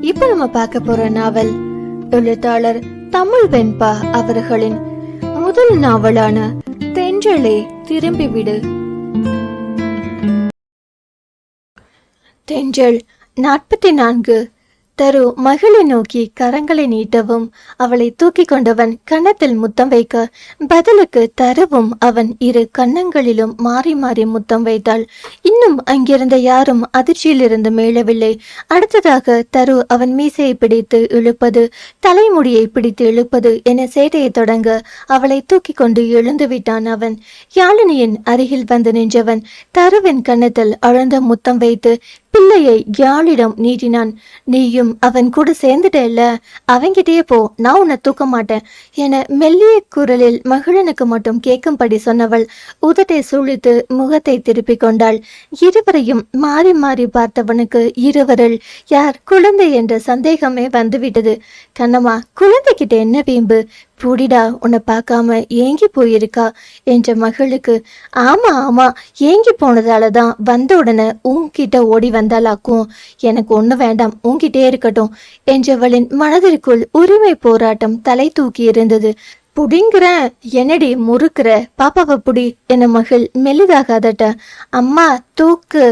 இப்ப நம்ம பார்க்க போற நாவல் எழுத்தாளர் தமிழ் வெண்பா அவர்களின் முதல் நாவலான தென்றலே திரும்பிவிடு. தென்றல் 44. தரு மகளை நோக்கி கரங்களை நீட்டவும் அவளை தூக்கி கொண்டவன் கன்னத்தில் முத்தம் வைக்க பதிலுக்கு தருவும் அவன் இரு கன்னங்களிலும் மாறி மாறி முத்தம் வைத்தாள். இன்னும் அங்கிருந்த யாரும் அதிர்ச்சியில் இருந்து மீளவில்லை. அடுத்ததாக தரு அவன் மீசையை பிடித்து இழுப்பது, தலைமுடியை பிடித்து இழுப்பது என சேட்டையை தொடங்க அவளை தூக்கி கொண்டு எழுந்து விட்டான். அவன் யாழினியின் அருகில் வந்து நின்றவன் தருவின் கன்னத்தில் அழுந்த முத்தம் வைத்து பிள்ளையை யாழிடம் நீட்டினான். நீயும் அவன் கூட சேர்ந்துட்டேல்ல, அவங்கிட்டே போ, நான் உன்னை தூக்க மாட்டேன் என மெல்லிய குரலில் மகிழனுக்கு மட்டும் கேட்கும்படி சொன்னவள் உதட்டை சுழித்து முகத்தை திருப்பிக் கொண்டாள். இருவரையும் மாறி மாறி பார்த்தவனுக்கு இருவரில் யார் குழந்தை என்ற சந்தேகமே வந்துவிட்டது. கண்ணம்மா, குழந்தைகிட்ட என்ன வீம்பு, புடிடா, உன்னை பார்க்காம ஏங்கி போயிருக்கா என்ற மகளுக்கு, ஆமா ஆமா ஏங்கி போனதாலதான் வந்த உடனே உன்கிட்ட ஓடி வந்தாலாக்கும், எனக்கு ஒண்ணு வேண்டாம், உன்கிட்டே இருக்கட்டும் என்றவளின் மனதிற்குள் உரிமை போராட்டம் தலை தூக்கி இருந்தது. புடிங்கிற என்னடி முறுக்கிற, பாப்பாவை புடி என மகள் மெல்லிதாக அதட்ட, அம்மா தூக்கு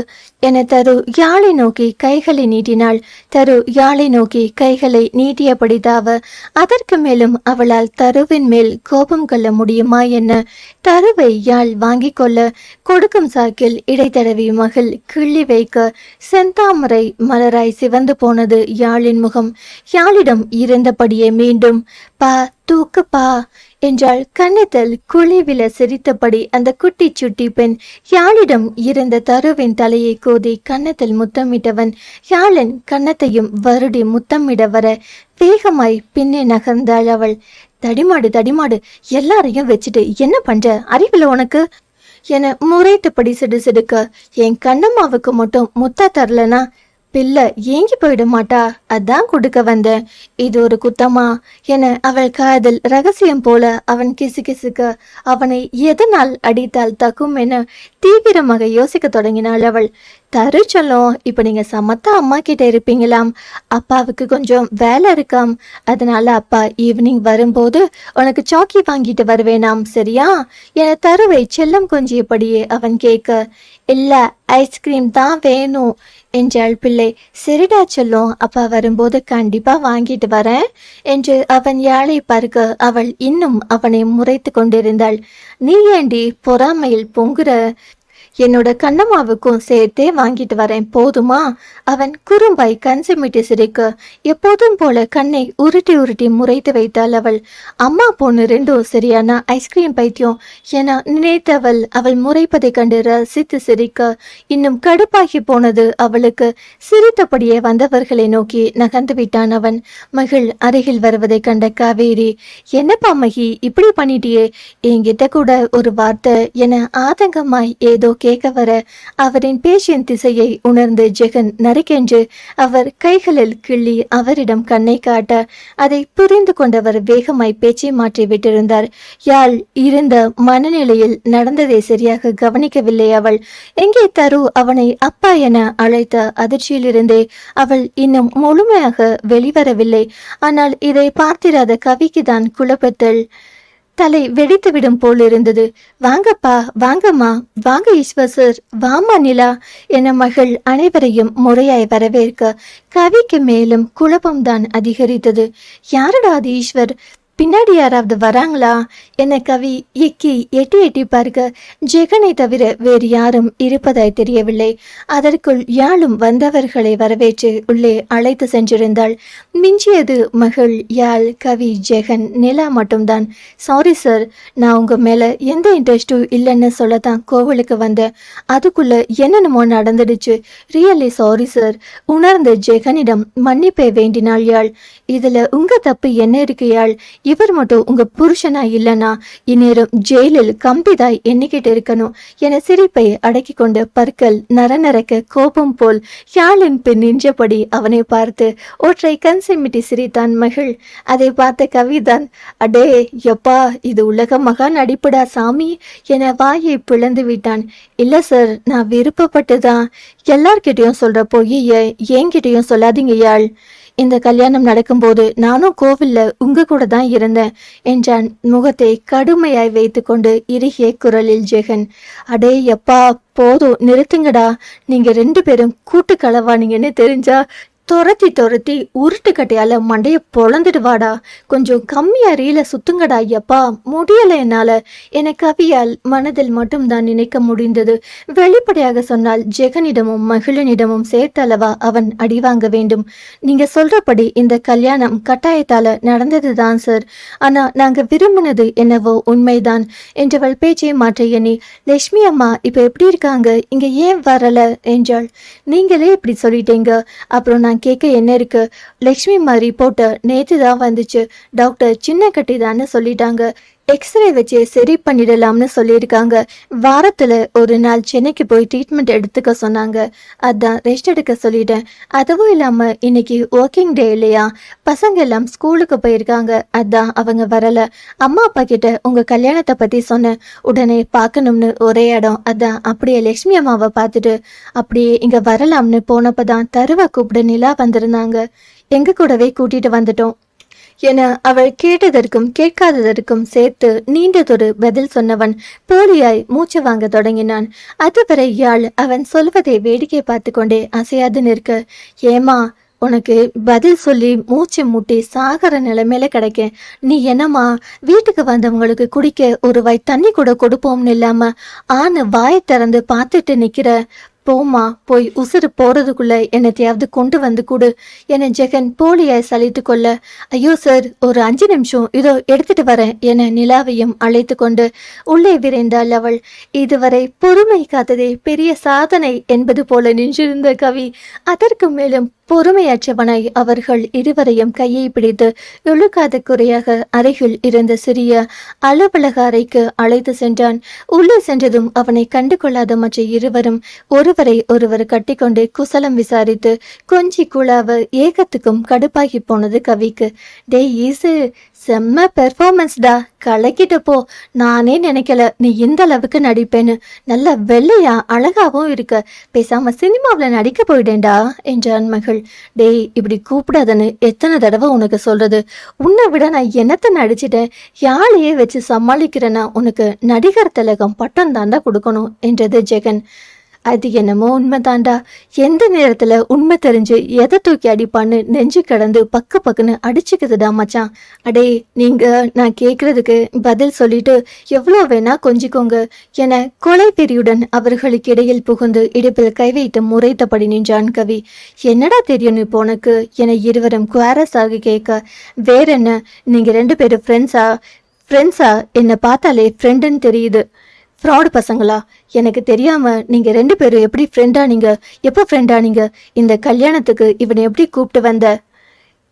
என தரு யாழை நோக்கி கைகளை நீட்டினாள். தரு யாழை நோக்கி கைகளை நீட்டியபடி தாவ அதற்கு மேலும் அவளால் தருவின் மேல் கோபம் கொள்ள முடியுமா என்ன? தருவை யாழ் வாங்கி கொள்ள கொடுக்கும் சாக்கில் இடைத்தடவி மகள் கிள்ளி வைக்க செந்தாமரை மலராய் சிவந்து போனது யாழின் முகம். யாழிடம் இருந்தபடியே மீண்டும் பா தூக்கு பா என்றாள். கன்னத்தில் குழிவில சிரித்தபடி அந்த குட்டி சுட்டி பெண் யாழிடம் இருந்த தருவின் தலையை கோதி கன்னத்தில் முத்தமிட்டவன் யாழின் கன்னத்தையும் வருடி முத்தமிட வர வேகமாய் பின்னே நகர்ந்தாள் அவள். தடிமாடு தடிமாடு, எல்லாரையும் வச்சுட்டு என்ன பண்ற, அறிவில உனக்கு என முறைத்தபடி சிடுசிடுக்க, என் கண்ணம்மாவுக்கு மட்டும் முத்தா தரலனா பிள்ளை ஏங்கி போயிட மாட்டா, அதான் கொடுக்க வந்தேன், இது ஒரு குத்தமா என அவள் காதில் ரகசியம் போல அவன் கிசுகிசுக்க அவனை எதனால் அடித்தால் தக்கும் என தீவிரமாக யோசிக்க தொடங்கினாள் அவள். தரு சொல்லும், இப்ப நீங்க சமத்தா அம்மா கிட்ட இருப்பீங்களாம், அப்பாவுக்கு கொஞ்சம் வேலை இருக்காம், அதனால அப்பா ஈவினிங் வரும்போது உனக்கு சாக்கி வாங்கிட்டு வருவேனாம், சரியா என தருவை செல்லம் கொஞ்சியபடியே அவன் கேட்க, இல்ல ஐஸ்கிரீம் தான் வேணும் என்றாள் பிள்ளை. சரிடா சொல்லும், அப்பா வரும்போது கண்டிப்பா வாங்கிட்டு வரேன் என்று அவன் யாழை பார்க்க அவள் இன்னும் அவனை முறைத்து கொண்டிருந்தாள். நீ ஏண்டி பொறாமையில் பொங்குற, என்னோட கண்ணம்மாவுக்கும் சேர்த்தே வாங்கிட்டு வரேன் போதுமா? அவன் குறும்பாய் கண் சிமிட்டி சிரிக்க எப்போதும் போல கண்ணை உருட்டி உருட்டி முறைத்து வைத்தாள் அவள். அம்மா பொண்ணு ரெண்டும் சரியான ஐஸ்கிரீம் பைத்தியம் என நினைத்தவள் அவள் முறைப்பதை கண்டு ரசித்து சிரிக்க இன்னும் கடுப்பாகி போனது அவளுக்கு. சிரித்தபடியே வந்தவர்களை நோக்கி நகர்ந்து விட்டான் அவன். மகள் அருகில் வருவதை கண்ட காவேரி, என்னப்பா மகி இப்படி பண்ணிட்டியே, என்கிட்ட கூட ஒரு வார்த்தை என ஆதங்கமாய் ஏதோ கேட்க வர அவரின் பேச்சின் திசையை உணர்ந்து ஜெகன் நறுக்கென்று அவர் கைகளில் கிள்ளி அவரிடம் கண்ணை காட்ட அதை புரிந்து கொண்டவர் வேகமாய் பேச்சை மாற்றி விட்டிருந்தார். யாழ் இருந்த மனநிலையில் நடந்ததை சரியாக கவனிக்கவில்லை அவள். எங்கே தரு அவனை அப்பா என அழைத்த அதிர்ச்சியிலிருந்தே அவள் இன்னும் முழுமையாக வெளிவரவில்லை. ஆனால் இதை பார்த்திராத கவிக்குதான் குழப்பத்தில் தலை வெடித்துவிடும் போல் இருந்தது. வாங்கப்பா, வாங்கம்மா, வாங்க ஈஸ்வர் சார், வாமா நிலா என மகள் அனைவரையும் முறையாய் வரவேற்க கவிக்கு மேலும் குழப்பம்தான் அதிகரித்தது. யாருடா அது ஈஸ்வர், பின்னாடி யாராவது வராங்களா என கவி எக்கி எட்டி எட்டி பார்க்க ஜெகனை தவிர வேறு யாரும் இருப்பதாய் தெரியவில்லை. அதற்குள் யாழும் வந்தவர்களை வரவேற்று உள்ளே அழைத்து சென்றிருந்தாள். மிஞ்சியது மகள், யாழ், கவி, ஜெகன், நிலா மட்டும்தான். சாரி சார், நான் உங்க மேல எந்த இன்ட்ரெஸ்டும் இல்லைன்னு சொல்லத்தான் கோவிலுக்கு வந்தேன், அதுக்குள்ள என்னென்னமோ நடந்துடுச்சு, ரியலி சாரி சார் உணர்ந்த ஜெகனிடம் மன்னிப்பை வேண்டினாள் யாழ். இதுல உங்க தப்பு என்ன இருக்கு யாழ், இவர் மட்டும் உங்க புருஷனா இல்லனா இந்நேரம் ஜெயிலில் கம்பிதாய் எண்ணிக்கிட்டு இருக்கணும் என சிரிப்பை அடக்கி கொண்டு பற்கள் நரநரக்க கோபம் போல் யாழின் பின் நின்றபடி அவனை பார்த்து ஒற்றை கண் சிமிட்டி சிரித்தான் மகள். அதை பார்த்த கவிதான், அடே எப்பா, இது உலக மகா நடிப்புடா சாமி என வாயை பிளந்து விட்டான். இல்ல சார், நான் விருப்பப்பட்டுதான், எல்லார்கிட்டையும் சொல்ற பொய்ய என்கிட்டையும் சொல்லாதீங்க யாழ் இந்த கல்யாணம் நடக்கும்போது நானும் கோவில்ல உங்க கூட தான் இருந்தேன் என்றான், முகத்தை கடுமையாய் வைத்து கொண்டு இறுகிய குரலில் ஜெகன். அடே எப்பா, போதும் நிறுத்துங்கடா. நீங்க 2 பேரும் கூட்டு களவானீங்கன்னு தெரிஞ்சா துரத்தி உருட்டு கட்டையால மண்டைய பொழந்துட்டு வாடா. கொஞ்சம் கம்மியா ரீல சுத்துங்கடா ஐயப்பா, முடியல என்னால என கவியால் மனதில் மட்டும்தான் நினைக்க முடிந்தது. வெளிப்படையாக சொன்னால் ஜெகனிடமும் மகிழனிடமும் சேர்த்தளவா அவன் அடி வாங்க வேண்டும். நீங்க சொல்றபடி இந்த கல்யாணம் கட்டாயத்தால நடந்ததுதான் சார். ஆனா நாங்க விரும்பினது என்னவோ உண்மைதான் என்றவள் பேச்சை மாற்ற எண்ணி, லட்சுமி அம்மா இப்ப எப்படி இருக்காங்க, இங்க ஏன் வரல என்றாள். நீங்களே இப்படி சொல்லிட்டீங்க, அப்புறம் நான் கேட்க என்ன இருக்கு? லக்ஷ்மி மாதிரி ரிப்போர்ட் நேத்து தான் வந்துச்சு. டாக்டர் சின்ன கட்டி தான்னு சொல்லிட்டாங்க. எக்ஸ்ரே வச்சு சரி பண்ணிடலாம்னு சொல்லியிருக்காங்க. வாரத்துல ஒரு நாள் சென்னைக்கு போய் ட்ரீட்மெண்ட் எடுத்துக்க சொன்னாங்க. அதான் ரெஸ்ட் எடுக்க சொல்லிட்டேன். அதுவும் இல்லாம இன்னைக்கு ஒர்க்கிங் டே இல்லையா, பசங்க எல்லாம் ஸ்கூலுக்கு போயிருக்காங்க. அதான் அவங்க வரல. அம்மா அப்பா கிட்ட உங்க கல்யாணத்தை பத்தி சொன்னேன். உடனே பார்க்கணும்னு ஒரே இடம். அதான் அப்படியே லட்சுமி அம்மாவை பார்த்துட்டு அப்படியே இங்க வரலாம்னு போனப்பதான் தருவா கூப்பிட நிலா வந்திருந்தாங்க. எங்க கூடவே கூட்டிட்டு வந்துட்டோம் என அவள் கேட்டதற்கும் கேட்காததற்கும் சேர்த்து நீண்டதொரு பதில் சொன்னவன் போலியாய் மூச்சு வாங்க தொடங்கினான். அதுவரை யாழ் அவன் சொல்வதை வேடிக்கை பார்த்து கொண்டே அசையாது நிற்க, ஏமா உனக்கு பதில் சொல்லி மூச்சு முட்டி சாகர நிலைமையில கிடைக்க, நீ என்னம்மா வீட்டுக்கு வந்தவங்களுக்கு குடிக்க ஒரு வாய் தண்ணி கூட கொடுப்போம்னு இல்லாம ஆணு வாயை திறந்து பார்த்துட்டு நிக்கிற. போமா, போய் உசுறு போறதுக்குள்ள என்னத்தையாவது கொண்டு வந்து கொடு என ஜெகன் போலியாய் சலித்து கொள்ள, ஐயோ சார் ஒரு 5 நிமிஷம் இதோ எடுத்துட்டு வரேன் என நிலாவையும் அழைத்து கொண்டு உள்ளே விரைந்தாள் அவள். இதுவரை பொறுமை காத்ததே பெரிய சாதனை என்பது போல நின்றிருந்த கவி அதற்கு மேலும் பொறுமையற்றவனாய் அவர்கள் இருவரையும் கையை பிடித்து இழுக்காத குறையாக அறையில் இருந்த சிறிய அலுவலக அறைக்கு அழைத்து சென்றான். உள்ளே சென்றதும் அவனை கண்டு கொள்ளாத மற்ற இருவரும் ஒருவரை ஒருவர் கட்டிக்கொண்டு குசலம் விசாரித்து கொஞ்சி குழாவ ஏகத்துக்கும் கடுப்பாகி போனது கவிக்கு. டே ஈசு, செம்ம பெர்ஃபார்மன்ஸ்டா, கலக்கிட்டப்போ. நானே நினைக்கல நீ இந்த அளவுக்கு நடிப்பேன்னு. நல்ல வெள்ளையா அழகாவும் இருக்க. பேசாம சினிமாவில் நடிக்க போயிட்டேன்டா என்றான் மகள். டேய் இப்படி கூப்பிடாதன்னு எத்தனை தடவை உனக்கு சொல்றது? உன்னை விட நான் என்னத்தை நடிச்சிட்டேன்? யாழையே வச்சு சமாளிக்கிறேன்னா உனக்கு நடிகர் திலகம் பட்டம் தாண்டா கொடுக்கணும் என்றது ஜெகன். அது என்னமோ உண்மைதாண்டா. எந்த நேரத்துல உண்மை தெரிஞ்சு எதை தூக்கி அடிப்பான்னு நெஞ்சு கடந்து பக்குன்னு அடிச்சுக்குதுடா மச்சான். அடே நீங்க நான் கேட்கறதுக்கு பதில் சொல்லிட்டு எவ்வளோ வேணா கொஞ்சிக்கோங்க என கொலை பெரியுடன் அவர்களுக்கு இடையில் புகுந்து இடுப்பில் கை வைத்து முறைத்தபடி நின்றான் கவி. என்னடா தெரியும் இப்போ உனக்கு என இருவரும் குவாரஸாக கேட்க, வேற என்ன, நீங்க 2 பேரும் ஃப்ரெண்ட்ஸா என்னை பார்த்தாலே ஃப்ரெண்டுன்னு தெரியுது. ஃப்ராடு பசங்களா? எனக்கு தெரியாம நீங்க 2 பேரும் எப்படி ஃப்ரெண்டானீங்க? எப்போ ஃப்ரெண்டானீங்க? இந்த கல்யாணத்துக்கு இவனை எப்படி கூப்பிட்டு வந்த?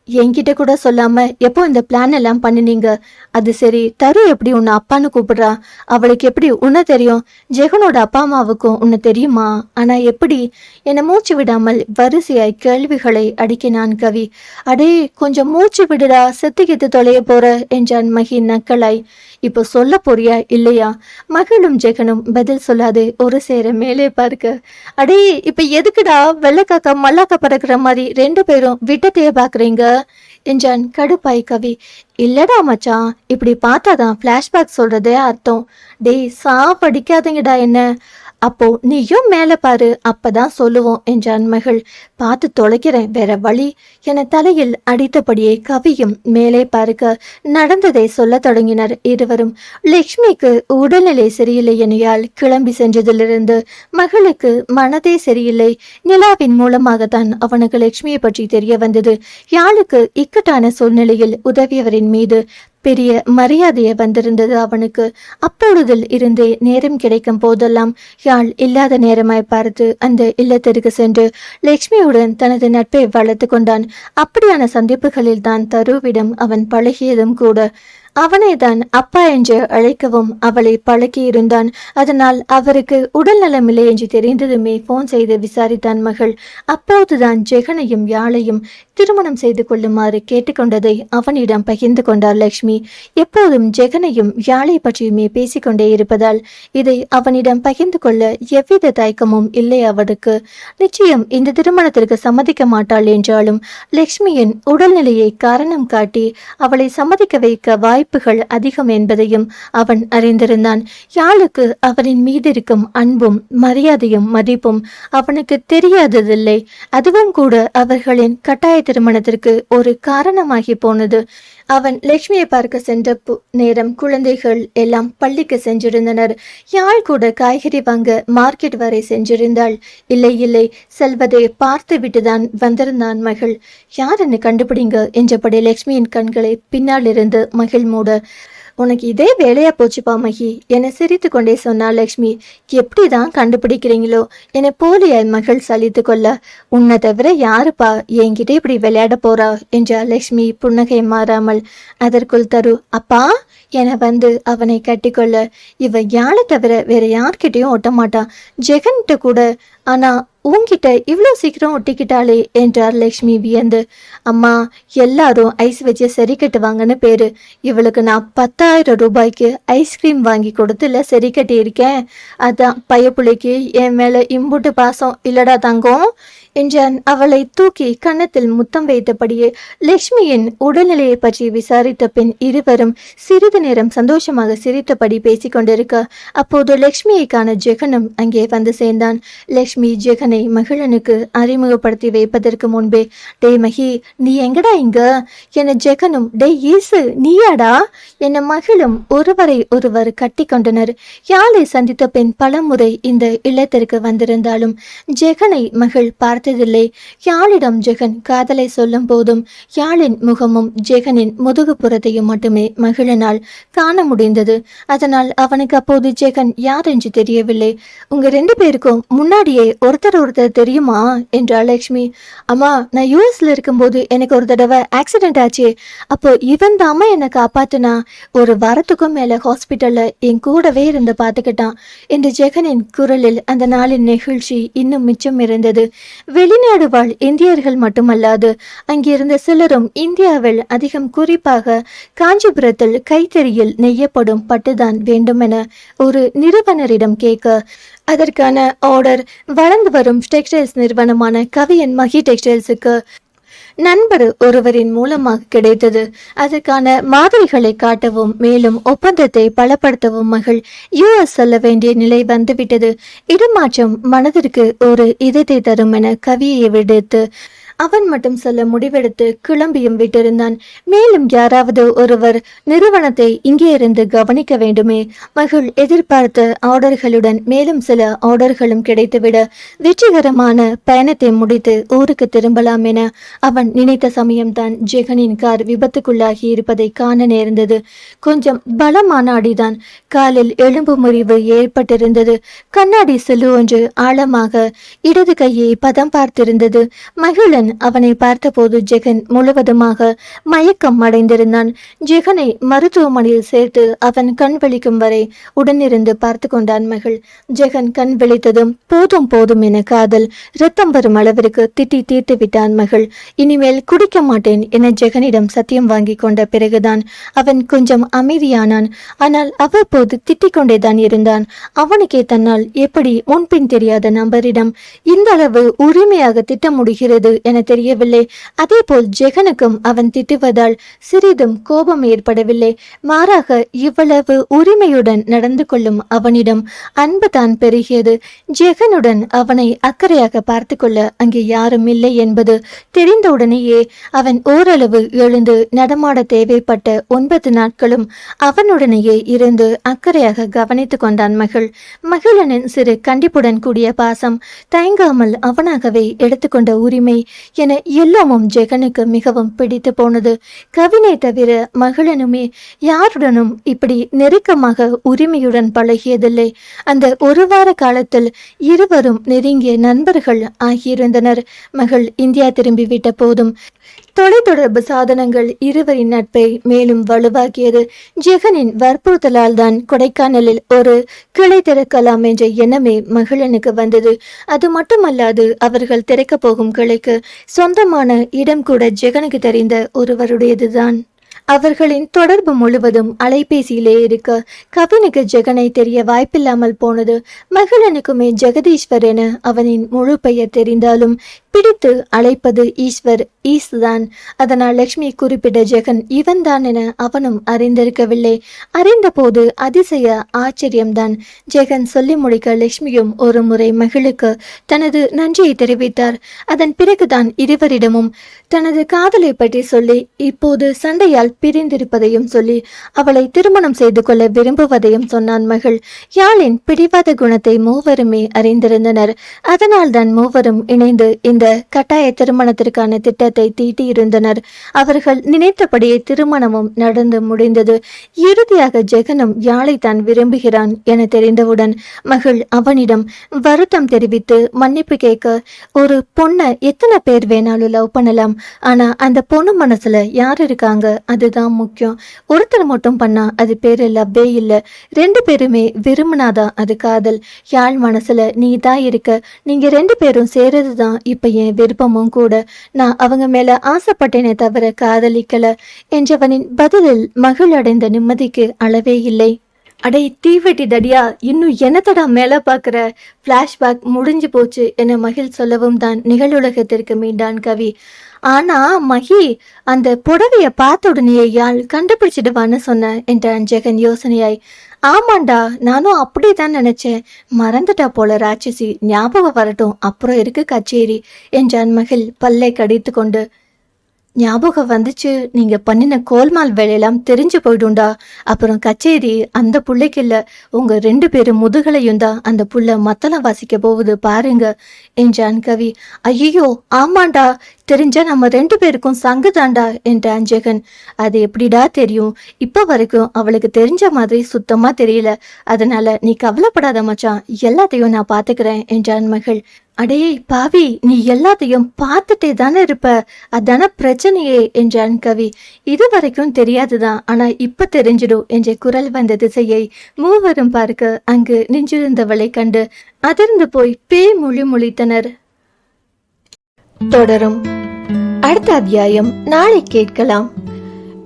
என்கிட்ட கூட சொல்லாம எப்போ இந்த பிளான் எல்லாம் பண்ணினீங்க? அது சரி, தரு எப்படி உன்னை அப்பான்னு கூப்பிடுறா? அவளுக்கு எப்படி உன்னை தெரியும்? ஜெகனோட அப்பா அம்மாவுக்கும் உன்னை தெரியுமா? ஆனா எப்படி என மூச்சு விடாமல் வரிசையாய் கேள்விகளை அடுக்கினான் கவி. அடே கொஞ்சம் மூச்சு விடுடா, செத்துக்கிட்டு தொலைய போற என்றான் மகி நக்கலாய். இப்போ சொல்ல போறியா இல்லையா? மகளும் ஜெகனும் பதில் சொல்லாது ஒரு சேர மேலே பார்க்க, அடே இப்ப எதுக்குடா வெள்ளக்காக்கா மல்லாக்கா பறக்கிற மாதிரி 2 பேரும் விட்டத்தைய பாக்குறீங்க என்றான் கடுப்பாய் கவி. இல்லடா மச்சான், இப்படி பார்த்தாதான் பிளாஷ்பேக் சொல்றதே அர்த்தம். டேய் சாவடிக்காதீங்கடா என்ன. அப்போ நீயும் மேல பாரு, அப்பதான் சொல்லுவோம் என்றான் மகள். பார்த்து தொலைக்கிறேன், வேற வழி என தலையில் அடித்தபடியே கவியும் மேலே பார்க்க நடந்ததை சொல்ல தொடங்கினர் இருவரும். லக்ஷ்மிக்கு உடல்நிலை சரியில்லை எனையால் கிளம்பி சென்றதிலிருந்து மகளுக்கு மனதே சரியில்லை. நிலாவின் மூலமாகத்தான் அவனுக்கு லக்ஷ்மியை பற்றி தெரிய வந்தது. யாழுக்கு இக்கட்டான சூழ்நிலையில் உதவியவரின் மீது பெரிய மரியாதையை வந்திருந்தது அவனுக்கு. அப்பொழுதில் இருந்தே நேரம் கிடைக்கும் போதெல்லாம் யாழ் இல்லாத நேரமாய் பார்த்து அந்த இல்லத்திற்கு சென்று லக்ஷ்மியுடன் தனது நட்பை வளர்த்து கொண்டான். அப்படியான சந்திப்புகளில் தான் தருவிடம் அவன் பழகியதும் கூட. அவனை தான் அப்பா என்று அழைக்கவும் அவளை பழக்கியிருந்தான். அதனால் அவருக்கு உடல் நலமில்லை என்று தெரிந்ததுமே போன் செய்து விசாரித்தான் மகள். அப்போதுதான் ஜெகனையும் யாழையும் திருமணம் செய்து கொள்ளுமாறு கேட்டுக்கொண்டதை அவனிடம் பகிர்ந்து கொண்டார் லக்ஷ்மி. எப்போதும் ஜெகனையும் யாழை பற்றியுமே பேசிக்கொண்டே இருப்பதால் இதை அவனிடம் பகிர்ந்து கொள்ள எவ்வித தயக்கமும் இல்லை அவருக்கு. நிச்சயம் இந்த திருமணத்திற்கு சம்மதிக்க மாட்டாள் என்றாலும் லக்ஷ்மியின் உடல்நிலையை காரணம் காட்டி அவளை சம்மதிக்க வைக்க வாய்ப்புகள் அதிகம் என்பதையும் அவன் அறிந்திருந்தான். யாழுக்கு அவனின் மீது இருக்கும் அன்பும் மரியாதையும் மதிப்பும் அவனுக்கு தெரியாததில்லை. அதுவும் கூட அவர்களின் கட்டாய திருமணத்திற்கு ஒரு காரணமாகி போனது. அவன் லட்சுமியை பார்க்க சென்ற நேரம் குழந்தைகள் எல்லாம் பள்ளிக்கு சென்றிருந்தனர். யாழ் கூட காய்கறி வாங்க மார்க்கெட் வரை சென்றிருந்தாள். இல்லை செல்வதை பார்த்து விட்டுதான் வந்திருந்தான் மகள். யாருன்னு கண்டுபிடிங்க என்றபடி லட்சுமியின் கண்களை பின்னால் இருந்து மகிழ் மூட, உனக்கு இதே வேலையா போச்சுப்பா மகி என சிரித்து கொண்டே சொன்னாள் லக்ஷ்மி. எப்படிதான் கண்டுபிடிக்கிறீங்களோ என போலியாய் மகள் சலித்து கொள்ள, உன்னை தவிர யாருப்பா என்கிட்ட இப்படி விளையாட போறா என்றாள் லக்ஷ்மி புன்னகை மாறாமல். அதற்குள் தரு அப்பா என வந்து அவனை கட்டிக்கொள்ள, இவ யாழை தவிர வேற யார்கிட்டையும் ஒட்ட மாட்டா, ஜெகன்கிட்ட கூட. ஆனா உன்கிட்ட இவ்வளோ சீக்கிரம் ஒட்டிக்கிட்டாளே என்றார் லக்ஷ்மி வியந்து. அம்மா, எல்லாரும் ஐஸ் வச்சு சரி கட்டுவாங்கன்னு பேரு. இவளுக்கு நான் 10,000 ரூபாய்க்கு ஐஸ்கிரீம் வாங்கி கொடுத்துல சரி கட்டி இருக்கேன். அதான் பையப்புள்ளைக்கு என் மேல இம்புட்டு பாசம் இல்லடா தங்கம் என்றான் அவளை தூக்கி கன்னத்தில் முத்தம் வைத்தபடியே. லக்ஷ்மியின் உடல்நிலையை பற்றி விசாரித்த பின் இருவரும் சிறிது நேரம் சந்தோஷமாக சிரித்தபடி பேசிக்கொண்டிருக்க அப்போது லக்ஷ்மியை காண ஜெகனும் அங்கே வந்து சேர்ந்தான். லக்ஷ்மி ஜெகனை மகிழனுக்கு அறிமுகப்படுத்தி வைப்பதற்கு முன்பே, டே மகி நீ எங்கடா இங்க என ஜெகனும், டே ஈசு நீயாடா என மகிழும் ஒருவரை ஒருவர் கட்டி கொண்டனர். யாழை சந்தித்த பின் பலமுறை இந்த இல்லத்திற்கு வந்திருந்தாலும் ஜெகனை மகள் பார்த்ததில்லை. யாழிடம் ஜெகன் காதலை சொல்லும் போதும் யாழின் முகமும் ஜெகனின் முதுகுப்புறத்தையும் மட்டுமே மகிழனால் காண முடிந்தது. அதனால் அவனுக்கு அப்போது ஜெகன் யார் என்று தெரியவில்லை. உங்க 2 பேருக்கும் முன்னாடியே ஒருத்தர் தெரியுமா என்றாள் லக்ஷ்மி. அம்மா, நான் யூஎஸ்ல இருக்கும்போது எனக்கு ஒரு தடவை ஆக்சிடென்ட் ஆச்சு. அப்போ இவன் தாமா என்னை காப்பாத்துனா. ஒரு வாரத்துக்கும் மேல ஹாஸ்பிட்டல்ல என் கூடவே இருந்து பார்த்துக்கிட்டான் என்று ஜெகனின் குரலில் அந்த நாளின் நெகிழ்ச்சி இன்னும் மிச்சம் இருந்தது. வெளிநாடு வாழ் இந்தியர்கள் மட்டுமல்லாது அங்கிருந்த சிலரும் இந்தியாவில் அதிகம் குறிப்பாக காஞ்சிபுரத்தில் கைத்தறியில் நெய்யப்படும் பட்டுதான் வேண்டுமென ஒரு நிறுவனரிடம் கேட்க அதற்கான ஆர்டர் வளர்ந்து வரும் டெக்ஸ்டைல்ஸ் நிறுவனமான கவியன் மகி டெக்ஸ்டைல்ஸுக்கு நண்பர் ஒருவரின் மூலமாக கிடைத்தது. அதற்கான மாதிரிகளை காட்டவும் மேலும் ஒப்பந்தத்தை பலப்படுத்தவும் மகள் யுஎஸ் செல்ல வேண்டிய நிலை வந்துவிட்டது. இடமாற்றம் மனதிற்கு ஒரு இதத்தை தரும் என கவியை விடுத்து அவன் மட்டும் சொல்ல முடிவெடுத்து கிளம்பியும் விட்டிருந்தான். மேலும் யாராவது ஒருவர் நிறுவனத்தை இங்கே இருந்து கவனிக்க வேண்டுமே. மகள் எதிர்பார்த்த ஆர்டர்களுடன் மேலும் சில ஆர்டர்களும் கிடைத்துவிட வெற்றிகரமான பயணத்தை முடித்து ஊருக்கு திரும்பலாம் என அவன் நினைத்த சமயம்தான் ஜெகனின் கார் விபத்துக்குள்ளாகி இருப்பதை காண நேர்ந்தது. கொஞ்சம் பலமான அடிதான். காலில் எலும்பு முறிவு ஏற்பட்டிருந்தது. கண்ணாடி சிலு ஒன்று ஆழமாக இடது கையை பதம் பார்த்திருந்தது. மகிழன் அவனை பார்த்தபோது ஜெகன் முழுவதுமாக மயக்கம் அடைந்திருந்தான். ஜெகனை மருத்துவமனையில் சேர்த்து அவன் கண் விழிக்கும் வரை உடனிருந்து பார்த்து கொண்டான் மகள். ஜெகன் கண் விழித்ததும் போதும் போதும் என காதல் இரத்தம் வரும் அளவிற்கு திட்டி தீர்த்து விட்டான் மகள். இனிமேல் குடிக்க மாட்டேன் என ஜெகனிடம் சத்தியம் வாங்கி கொண்ட பிறகுதான் அவன் கொஞ்சம் அமைதியானான். ஆனால் அவ்வப்போது திட்டிக் கொண்டேதான் இருந்தான். அவனுக்கே தன்னால் எப்படி முன்பின் தெரியாத நபரிடம் இந்த அளவு உரிமையாக திட்ட முடிகிறது என தெரியவில்லை. அதே போல் ஜெகனுக்கும் அவன் திட்டுவதால் சிறிதும் கோபம் ஏற்படவில்லை. மாறாக இவ்வளவு உரிமையுடன் நடந்து கொள்ளும் அவனிடம் அன்பு தான் பெருகியது. ஜெகனுடன் அவனை அக்கறையாக பார்த்து கொள்ள அங்கே யாரும் இல்லை என்பது தெரிந்தவுடனேயே அவன் ஓரளவு எழுந்து நடமாட தேவைப்பட்ட 9 நாட்களும் அவனுடனேயே இருந்து அக்கறையாக கவனித்து கொண்டான் மகள். மகிழனின் சிறு கண்டிப்புடன் கூடிய பாசம், தயங்காமல் அவனாகவே எடுத்துக்கொண்ட உரிமை என எல்லாமும் ஜெகனுக்கு மிகவும் பிடித்து போனது. கவினை தவிர மகிழனுமே யாருடனும் இப்படி நெருக்கமாக உரிமையுடன் பழகியதில்லை. அந்த ஒரு வார காலத்தில் இருவரும் நெருங்கிய நண்பர்கள் ஆகியிருந்தனர். மகள் இந்தியா திரும்பிவிட்ட போதும் தொலைத்தொடர்பு சாதனங்கள் இருவரின் நட்பை மேலும் வலுவாக்கியது. ஜெகனின் வற்புறுத்தலால் தான் கொடைக்கானலில் ஒரு கிளை திறக்கலாம் என்ற எண்ணமே மகிழனுக்கு வந்தது. அது மட்டுமல்லாது அவர்கள் திறக்க போகும் கிளைக்கு சொந்தமான இடம் கூட ஜெகனுக்கு தெரிந்த ஒருவருடையதுதான். அவர்களின் தொடர்பு முழுவதும் அலைபேசியிலே இருக்க கவினுக்கு ஜெகனை தெரிய வாய்ப்பில்லாமல் போனது. மகிழனுக்குமே ஜெகதீஸ்வர் என அவனின் முழு பெயர் தெரிந்தாலும் பிடித்து அழைப்பது ஈஸ்வர் ஈஸ்தான். அதனால் லட்சுமி குறிப்பிட்ட ஜெகன் இவன்தான் என அவனும் அறிந்திருக்கவில்லை. அறிந்த போது அதிசய ஆச்சரியம்தான். ஜெகன் சொல்லி முடிக்க லட்சுமியும் ஒரு முறை மகிழுக்கு தனது நன்றியை தெரிவித்தார். அதன் பிறகுதான் இருவரிடமும் தனது காதலை பற்றி சொல்லி இப்போது சண்டையால் பிரிந்திருப்பதையும் சொல்லி அவளை திருமணம் செய்து கொள்ள விரும்புவதையும் சொன்னான் மகள். யாழின் பிடிவாத குணத்தை மூவருமே அறிந்திருந்தனர். அதனால் தான் மூவரும் இணைந்து இந்த கட்டாய திருமணத்திற்கான திட்டத்தை தீட்டியிருந்தனர். அவர்கள் நினைத்தபடியே திருமணமும் நடந்து முடிந்தது. இறுதியாக ஜெகனும் யாழை தான் விரும்புகிறான் என தெரிந்தவுடன் மகள் அவனிடம் வருத்தம் தெரிவித்து மன்னிப்பு கேட்க, ஒரு பொண்ணை எத்தனை பேர் வேணாலும் லவ் பண்ணலாம், ஆனா அந்த பொண்ணு மனசுல யார் இருக்காங்க அதுதான் முக்கியம். ஒருத்தர் மட்டும் பண்ணா அது பேரு லவ்வே இல்லை, ரெண்டு பேருமே விரும்பினாதான் அது காதல். யாழ் மனசுல நீ தான் இருக்க, நீங்க ரெண்டு பேரும் சேரதுதான் இப்ப என் விருப்பமும் கூட. நான் அவங்க மேல ஆசைப்பட்டேனே தவிர காதலிக்கல என்றவனின் பதிலில் மகள் அடைந்த நிம்மதிக்கு அளவே இல்லை. அடே தீவெட்டி தடியா, இன்னும் என்னத்தடா மேல பாக்குற, பிளாஷ்பேக் முடிஞ்சு போச்சு என மகிழ் சொல்லவும் தான் நிகழுலகத்திற்கு மீண்டான் கவி. ஆனா மகி, அந்த புடவைய பார்த்த உடனே யாழ் கண்டுபிடிச்சிடுவான்னு சொன்ன என்றான் ஜெகன் யோசனையாய். ஆமாண்டா, நானும் அப்படிதான் நினைச்சேன், மறந்துட்டா போல ராட்சசி, ஞாபகம் வரட்டும், அப்புறம் இருக்கு கச்சேரி என்றான் மகிழ் பல்லை கடித்து கொண்டு. ஞாபகம் வந்துச்சு, நீங்க பண்ணின கோல்மால் வேலையெல்லாம் தெரிஞ்சு போயிடும்டா, அப்புறம் கச்சேரி அந்த புள்ளைக்கு இல்ல, உங்க ரெண்டு பேரும் முதுகலையும் தான் அந்த புள்ள மத்தளம் வாசிக்க போகுது பாருங்க என்றான் கவி. ஐயோ ஆமாண்டா, தெரிஞ்சா நம்ம ரெண்டு பேருக்கும் சங்குதாண்டா என்றான் ஜெகன். அது எப்படிடா தெரியும், இப்ப வரைக்கும் அவளுக்கு தெரிஞ்ச மாதிரி சுத்தமா தெரியல, அதனால நீ கவலைப்படாத மச்சான், எல்லாத்தையும் நான் பாத்துக்கிறேன் என்றான் மகள். அடே பாவி, நீ எல்லாத்தையும் பார்த்துட்டே தானே இருப்ப, அதான பிரச்சனையே என்றான் கவி. இது வரைக்கும் தெரியாதுதான், ஆனா இப்ப தெரிஞ்சிடும் என்ற குரல் வந்த திசையை மூவரும் பார்க்க அங்கு நின்றிருந்தவளை கண்டு அதிர்ந்து போய் பேய் மொழி முழித்தனர். தொடரும். அடுத்த அத்தியாயம் நாளை கேட்கலாம்.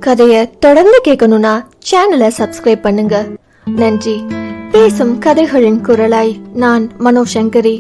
கதைய தொடர்ந்து கேட்கணும்னா சேனலை சப்ஸ்கிரைப் பண்ணுங்க. நன்றி. பேசும் கதைகளின் குரலாய் நான் மனோசங்கரி.